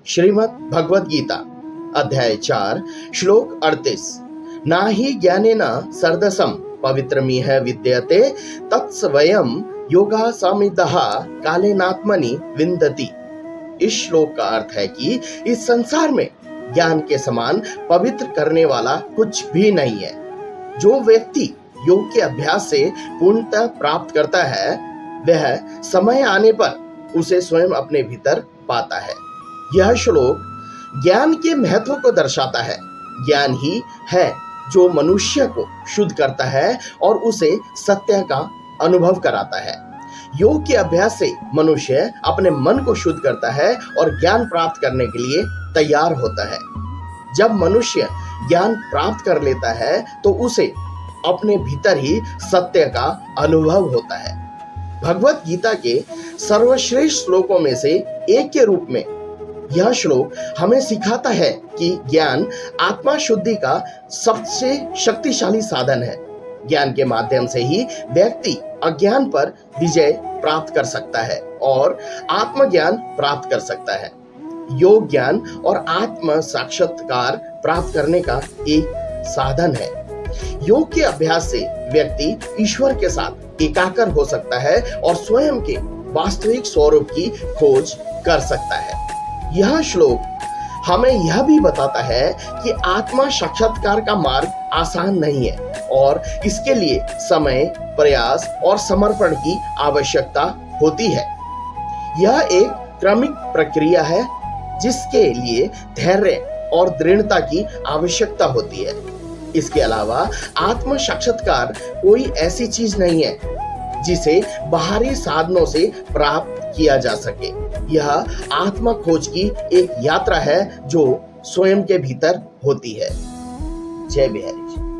श्रीमद् भगवद गीता अध्याय 4 श्लोक 38। ना ही ज्ञानेन सर्दसम पवित्रमिह विद्यते तत्स्वयं योगा समिदः कालेनात्मनि विन्दति। इस श्लोक का अर्थ है कि इस संसार में ज्ञान के समान पवित्र करने वाला कुछ भी नहीं है। जो व्यक्ति योग के अभ्यास से पूर्णतः प्राप्त करता है वह समय आने पर उसे स्वयं अपने भीतर पाता है। यह श्लोक ज्ञान के महत्व को दर्शाता है। ज्ञान ही है जो मनुष्य को शुद्ध करता है और उसे सत्य का अनुभव कराता है। योग के अभ्यास से मनुष्य अपने मन को शुद्ध करता है और ज्ञान प्राप्त करने के लिए तैयार होता है। जब मनुष्य ज्ञान प्राप्त कर लेता है तो उसे अपने भीतर ही सत्य का अनुभव होता है। भगवत गीता के सर्वश्रेष्ठ श्लोकों में से एक के रूप में यह श्लोक हमें सिखाता है कि ज्ञान आत्मा शुद्धि का सबसे शक्तिशाली साधन है। ज्ञान के माध्यम से ही व्यक्ति अज्ञान पर विजय प्राप्त कर सकता है और आत्मज्ञान प्राप्त कर सकता है। योग ज्ञान और आत्म साक्षात्कार प्राप्त करने का एक साधन है। योग के अभ्यास से व्यक्ति ईश्वर के साथ एकाकार हो सकता है और स्वयं के वास्तविक स्वरूप की खोज कर सकता है। यह श्लोक हमें यह भी बताता है कि आत्मा साक्षात्कार का मार्ग आसान नहीं है और इसके लिए समय, प्रयास और समर्पण की आवश्यकता होती है। यह एक क्रमिक प्रक्रिया है जिसके लिए धैर्य और दृढ़ता की आवश्यकता होती है। इसके अलावा आत्म साक्षात्कार कोई ऐसी चीज नहीं है जिसे बाहरी साधनों से प्राप्त किया जा सके। यह आत्मा खोज की एक यात्रा है जो स्वयं के भीतर होती है। जय बिहारी जी।